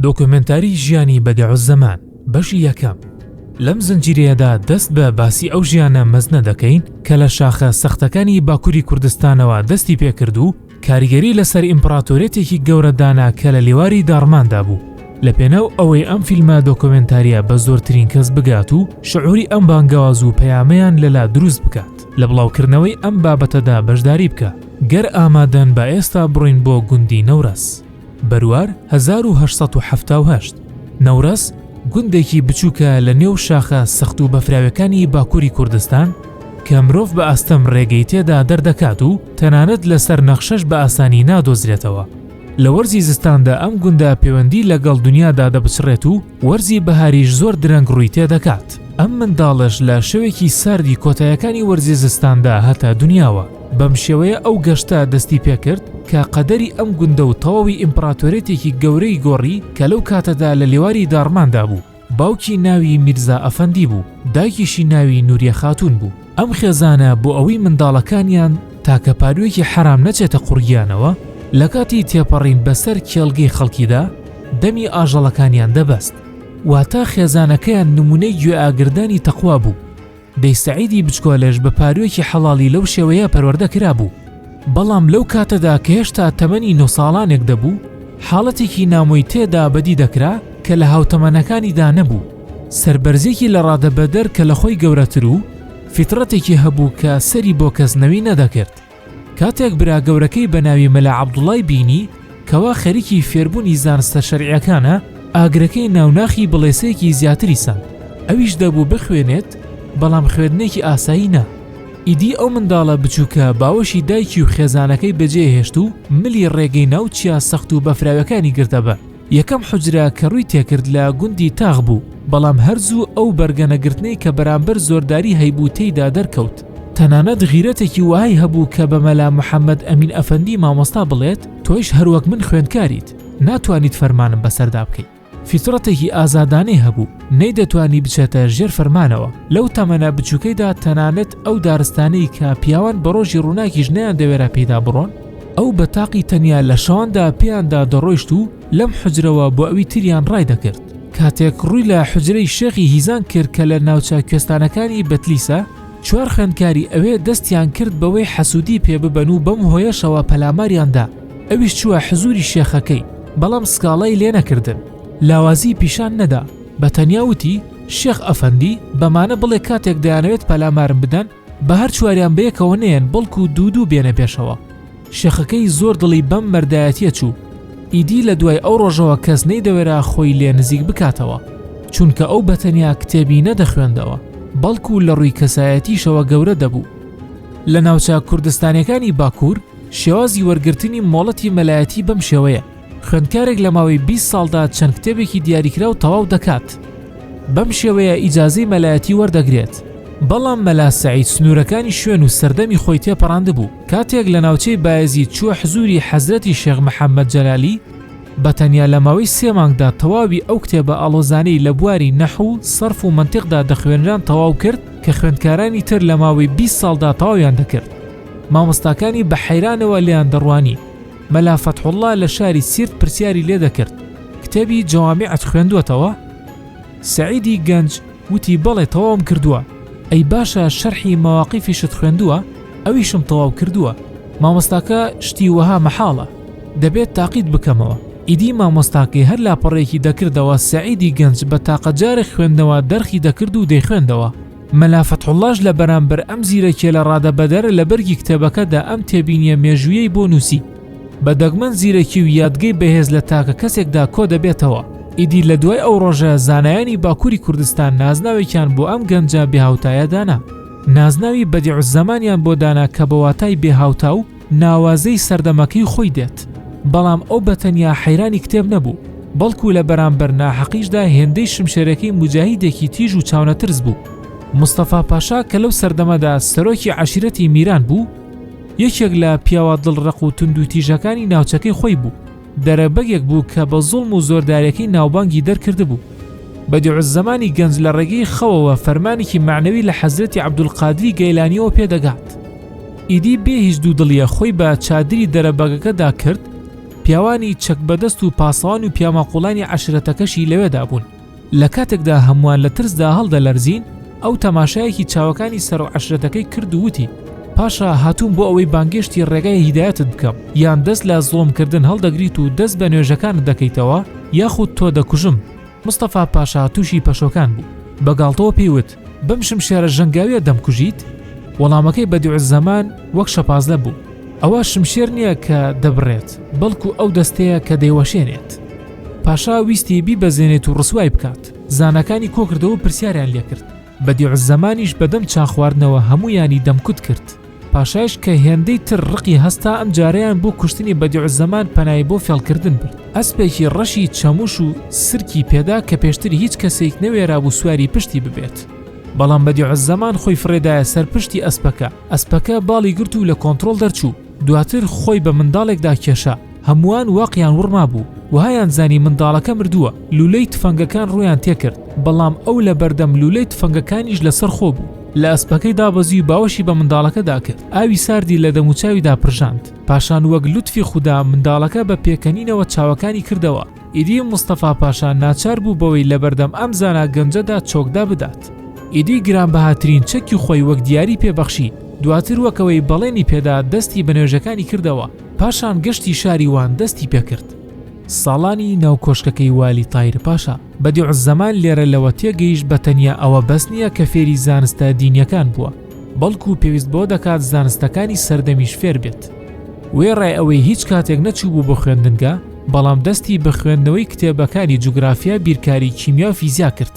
دۆکۆمنتاری ژیانی بەدیعوزەمان بەشی یەکەم. لەم زنجیرەیەدا دەست بە باسی ئەو ژیانە مەزنە دەکەین کە لە شاخە سەختەکانی باکووری کوردستانەوە دەستی پێکرد و کاریگەری لەسەر ئیمپراتۆرێتێکی گەورەدانا کە لە لێواری دارماندا بوو. لە پێناو ئەوەی ئەم فیلمە دۆکۆمنتاریە بە زۆرترین کەس بگات و شعوری ئەم بانگەواز و پەیامەیان لەلا دروست بکات، لە بڵاوکردنەوەی ئەم بابەتەدا بەشداری بکە. گەر ئامادەن بە ئێستا بڕین بۆ گوندی نەورەس. بەروار 1878. نەورەس گوندێکی بچووکە لە نێو شاخە سەخت و بەفراوەکانی باکووری کوردستان کە مرۆڤ بە ئاستەم ڕێگەی تێدا دەردەکات و تەنانەت لەسەر نەخشەش بە ئاسانی نادۆزرێتەوە. لە وەرزی زستاندا ئەم گوندە پەیوەندی لەگەڵ دنیادا دەبچڕێت و وەرزی بەهاریش زۆر درەنگ ڕووی تێدەکات. ئەم منداڵش لە شەوێکی ساردی کۆتایەکانی وەرزی زستاندا هەتا دنیاوە. بەم شێوەیە ئەو گەشتە دەستی پێکرد کە قەدەری ئەم گوندە و تەواوی ئیمپراتۆرێتێکی گەورەی گۆڕی کە لەو کاتەدا لە لێواری دارماندا بوو. باوکی ناوی میرزا ئەفەندی بوو، دایکیشی ناوی نوریە خاتون بوو. ئەم خێزانە بۆ ئەوەی منداڵەکانیان تاکە پاروێکی حرام نەچێتە قوڕگیانەوە، لە کاتی تێپەڕین بەسەر کێڵگەی خەڵکیدا دەمی ئاژەڵەکانیان دەبەست. واتە خێزانەکەیان نمونەی گوێئاگردانی تەقوا بوو. دەی سەعیدی بچکۆلەش بە پاروێکی حەڵاڵی لەو شێوەیە پەروەردە کرا بوو. بەڵام لەو کاتەدا کە هێشتا تەمەنی 9 ساڵانێک دەبوو، حاڵەتێکی نامۆی تێدا بەدی دەکرا کە لە هاوتەمەنەکانیدا نەبوو. سەربەرزێکی لە ڕادەبەدەر کە لە خۆی گەورەتر و فیترەتێکی هەبوو کە سەری بۆ کەسنەوی نەدەکرد. کاتێک برا گەورەکەی بە ناوی مەلا عەبدوڵای بینی کەوا خەریکی فێربوونی زانستە شەرعیەکانە، ئاگرەکەی ناوناخی بڵێسەیەکی زیاتری ساند. ئەویش دەبوو بخوێنێت، بەڵام خوێندنێکی ئاسایی نا. ئیدی ئەو منداڵە بچووکە باوەشی دایکی و خێزانەکەی بەجێهێشت و ملی ڕێگەی ناوچیا سەخت و بەفراوەکانی گرتەبە. یەکەم حوجرە کە ڕووی تێکرد لە گوندی تاغ بوو، بەڵام هەرزوو ئەو بەرگەنەگرتنەی کە بەرامبەر زۆرداری هەیبوو تێیدا دەرکەوت. تەنانەت غیرەتێکی وای هەبوو کە بە مەلا محەممەد ئەمین ئەفەندی مامۆستا بڵێت تۆیش هەروەک من خوێندکاریت، ناتوانیت فەرمانم بەسەردا بکەیت. فیترەتێکی ئازادانەی هەبوو، نەیدەتوانی بچێتە ژێر فەرمانەوە. لەو تەمەنە بچووکەیدا تەنانەت ئەو دارستانەی کە پیاوان بە ڕۆژی ڕووناکیش نەیان دەوێرە پێدا بڕۆن، ئەو بە تاقی تەنیا لە شەواندا پێیاندا دەڕۆیشت و لەم حوجرەوە بۆ ئەوی تریان ڕای دەکرد. کاتێک ڕووی لە حوجرەی شێخی هیزان کرد کە لە ناوچە کوێستانەکانی بەتلیسە، 4 خوێندکاری ئەوێ دەستیان کرد بەوەی حەسوودی پێ ببەن و بەم هۆیەشەوە پەلاماریاندا. ئەویش چووە حزوری شێخەکەی، بەڵام سکاڵای لێ نەکردن. لاوازی پیشان نەدا، بە تەنیا وتی شێخ ئەفەندی بەمانە بڵێ کاتێک دەیانەوێت پەلامارم بدەن بە هەر چواریان بەیەکەوە نێن، بەڵکو دوو بێنە پێشەوە. شێخەکەی زۆر دڵی بەم مەردایەتیە چوو. ئیدی لە دوای ئەو ڕۆژەوە کەس نەیدەوێرا خۆی لێ نزیک بکاتەوە، چونکە ئەو بەتەنیا کتێبی نەدەخوێندەوە، بەڵکو لە ڕووی کەسایەتیشەوە گەورە دەبوو. لە ناوچە کوردستانیەکانی باکوور شێوازی وەرگرتنی مۆڵەتی مەلایەتی بەم شێوەیە. خوێندکارێک لە ماوەی 20 ساڵدا چەند کتێبێکی دیاریکرا و تەواو دەکات. بەم شێوەیە ئیجازەی مەلایەتی وەردەگرێت. بەڵام مەلا سەعید سنوورەکانی شوێن و سەردەمی خۆی تێپەڕاند بوو. کاتێک لە ناوچەی بایەزید چووە حزوری حەزرەتی شێخ محەممەد جەلالی، بەتەنیا لە ماوەی 3 مانگدا تەواوی ئەو کتێبە ئاڵۆزانەی لە بواری نەحوو، سەرف و منتیقدا دەخوێنران تەواو کرد کە خوێندکارانی تر لە ماوەی 20 ساڵدا تەواویان دەکرد. مامۆستاکانی بە حەیرانەوە لێیان دەڕوانی. مەلا فەتحوڵڵا لە شاری سیرت پرسیاری لێ دەکرد، کتێبی جەوامیعت خوێندووەتەوە؟ سەعیدی گەنج وتی بەڵێ تەواوم کردووە. ئەی باشە شەرحی مەواقیفیشت خوێندووە؟ ئەویشم تەواو کردووە. مامۆستاکە شتی وەها مەحاڵە، دەبێت تاقید بکەمەوە. ئیدی مامۆستاکەی هەر لاپەڕێکی دەکردەوە. سەعیدی گەنج بە تاقەجارێک خوێندنەوە دەرخی دەکرد و دەیخوێندەوە. مەلا فەتحوڵڵاش لە بەرامبەر ئەم زیرەکیە لە ڕادەبەدەر لە بەرگی کتێبەکەدا ئەم تێبینیە مێژوویەی بۆ نووسی. بە دەگمەن زیرەکی و یادگەی بەهێز لە تاکە کەسێکدا کۆ دەبێتەوە. ئیدی لە دوای ئەو ڕۆژە زانایانی باکووری کوردستان نازناوێکیان بۆ ئەم گەنجە بێهاوتایە دانا. نازناوی بەدیعوزەمانیان بۆ دانا کە بە واتای بێهاوتا و ناوازەی سەردەمەکەی خۆی دێت. بەڵام ئەو بەتەنیا حەیرانی کتێب نەبوو، بەڵکو لە بەرامبەر ناحەقیشدا هێندەی شمشێرەکەی مجاهیدێکی تیژ و چاونەترس بوو. مستەفا پاشا کە لەو سەردەمەدا سەرۆکی عەشیرەتی میران بوو، یەکێک لە پیاوە دڵڕق و تند و تیژەکانی ناوچەکەی خۆی بوو. دەرەبەگێک بوو کە بە زوڵم و زۆرداریەکەی ناوبانگی دەرکرد بوو. بەدیعوزەمانی گەنج لە ڕێگەی خەوەوە فەرمانێکی معنەوی لە حەزرەتی عەبدولقادری گەیلانیەوە پێدەگات. ئیدی بێ هیچ دوودڵیە خۆی بە چادری دەرەبەگەکەدا کرد، پیاوانی چەک بەدەست و پاسەوان و پیامەقوڵانی عەشرەتەکەشی لەوێدا بوون. لە کاتێکدا هەمووان لە ترسدا هەڵدەلەرزین، ئەو تەماشایەکی چاوەکانی سەر و عەشرەتەکەی کرد و وتی: پاشا هاتووم بۆ ئەوەی بانگێشتی ڕێگای هیدایەتت بکەم، یان دەست لە زۆڵمکردن هەڵدەگریت و دەست بە نوێژەکانت دەکەیتەوە، یاخود تۆ دەکوژم. مستەفا پاشا تووشی پەشۆکان بوو. بەگاڵتەوە پێیوت: بەم شمشێرە ژەنگاویە دەمکوژیت؟ وەڵامەکەی بەدیعوزەمان وەک شەپازلە بوو: ئەوە شمشێر نییە کە دەبڕێت، بەڵکو ئەو دەستەیە کە دەیوەشێنێت. پاشا ویستی بیبەزێنێت و ڕسوای بکات. زانەکانی کۆکردەوە پرسیاریان لێ کرد. بەدیعوزەمانیش بەدەم چان خواردنەوە هەموویانی دەمکوت کرد. پاشایش کە هێندەی تر ڕقی هەستا ئەم جارەیان بۆ کوشتنی بەدیعوزەمان پەنای بۆ فێڵکردن برد. ئەسپێکی ڕەشی چەموش و سرکی پێدا کە پێشتر هیچ کەسێک نەوێرا بوو سواری پشتی ببێت. بەڵام بەدیعوزەمان خۆی فڕێدایە سەر پشتی ئەسپەکە. ئەسپەکە باڵی گرت و لە کۆنتڕۆڵ دەرچوو. دواتر خۆی بە منداڵێکدا کێشا. هەمووان واقیان وڕما بوو. وهایان زانی منداڵەکە مردووە. لولەی تفەنگەکان ڕوویان تێکرد، بەڵام ئەو لە بەردەم لولەی تفەنگەکانیش لەسەر خۆ بوو. لە ئەسپەکەی دابەزی و باوەشی بە منداڵەکەدا کرد. ئاوی ساردی لە دەموچاویدا پرژاند. پاشان وەک لوتفی خوددا منداڵەکە بە پێکەنینەوە چاوەکانی کردەوە. ئیدی مستەفا پاشا ناچار بوو بەوەی لە بەردەم ئەم زانا گەنجەدا چۆکدا بدات. ئیدی گرانبەهاترین چەکی خۆی وەک دیاری پێبەخشی. دواتر وەکەوەی بەڵێنی پێدا دەستی بە نوێژەکانی کردەوە. پاشان گەشتی شاری وان دەستی پێکرد. ساڵانی ناو کۆشکەکەی والی تایر پاشا. بەدیعوزەمان لێرە لەوە تێگەیشت بە تەنیا ئەوە بەس نییە کە فێری زانستە دینیەکان بووە، بەڵکو پێویست بۆ دەکات زانستەکانی سەردەمیش فێر بێت. وێڕای ئەوەی هیچ کاتێک نەچوو بوو بۆ خوێندنگە، بەڵام دەستی بە خوێندنەوەی کتێبەکانی جوگرافیا، بیرکاری، کیمیا و فیزیا کرد.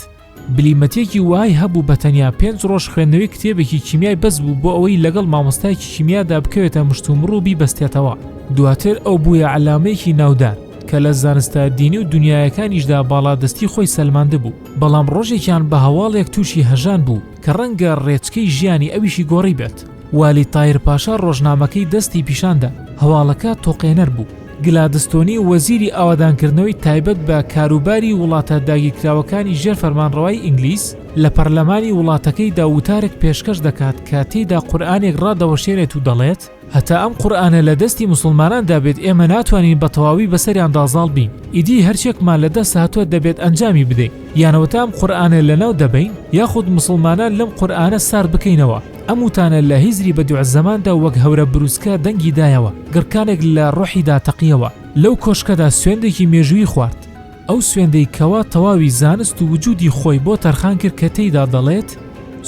بلیمەتێکی وای هەبوو بە تەنیا 5 ڕۆژ خوێندنەوەی کتێبێکی کیمیای بەس بوو بۆ ئەوەی لەگەڵ مامۆستایەکی کیمیادا بکەوێتە مشتومڕوو بیبەستێتەوە. دواتر ئەو بوویە عەلامەیەکی ناودار کە لە زانستە دینی و دنیایەکانیشدا باڵادەستی خۆی سەلماندە بوو. بەڵام ڕۆژێکیان بە هەواڵێک تووشی هەژان بوو کە ڕەنگە ڕێچکەی ژیانی ئەویشی گۆڕی بێت. والی تایر پاشا ڕۆژنامەکەی دەستی پیشاندا. هەواڵەکە تۆقێنەر بوو. گلادستۆنی وەزیری ئاوادانکردنەوەی تایبەت بە کاروباری وڵاتە داگیرکراوەکانی ژێر فەرمانڕەوای ئینگلیس لە پەرلەمانی وڵاتەکەی وتارێک پێشکەش دەکات کە تێیدا قورئانێک ڕادەوەشێنێت و دەڵێت: هەتا ئەم قورئانە لە دەستی موسڵماناندا بێت، ئێمە ناتوانین بە تەواوی بەسەریان دازاڵ بین. ئیدی هەرچێکمان لە دەست هاتووە دەبێت ئەنجامی بدەین، یانەوەتا ئەم قورئانە لەناو دەبین، یاخود موسڵمانان لەم قورئانە سارد بکەینەوە. ئەم وتانە لە هیزری بەدیعوزەماندا وەک هەورە بروسکە دەنگی دایەوە. گڕکانێک لە ڕۆحیدا تەقیەوە. لەو کۆشکەدا سوێندێکی مێژووی خوارد. ئەو سوێندەی کەوا تەواوی زانست و وجودی خۆی بۆ تەرخان کرد کە تێیدا دەڵێت: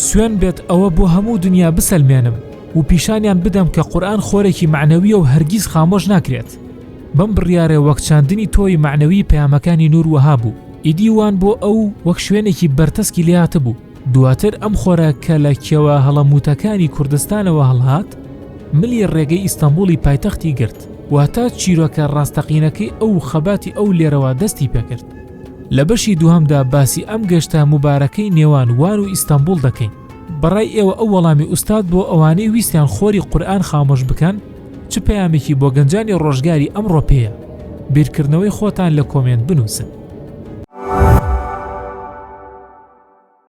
سوێن بێت ئەوە بۆ هەموو دنیا بسەلمێنم و پیشانیان بدەم کە قورئان خۆرێکی معنەویە و هەرگیز خامۆش ناکرێت. بەم بڕیارێ وەک چاندنی تۆی معنەوی پەیامەکانی نور وەها بوو. ئیدی وان بۆ ئەو وەک شوێنێکی بەرتەسکی لێهاتە بوو. دواتر ئەم خۆرە کە لە کێوە هەڵەموتەکانی کوردستانەوە هەڵهات، ملی ڕێگەی ئیستانبوڵی پایتەختی گرت، واتە چیرۆکە ڕاستەقینەکەی ئەو خەباتی ئەو لێرەوە دەستی پێکرد. لە بەشی دووهەمدا باسی ئەم گەشتە مبارەکەی نێوان وان و ئیستانبوڵ دەکەین. بەڕای ئێوە ئەو وەڵامی ئوستاد بۆ ئەوانەی ویستیان خۆری قورئان خامۆش بکەن چ پەیامێکی بۆ گەنجانی ڕۆژگاری ئەمڕۆ پێیە؟ بیرکردنەوەی خۆتان لە کۆمنت بنووسن.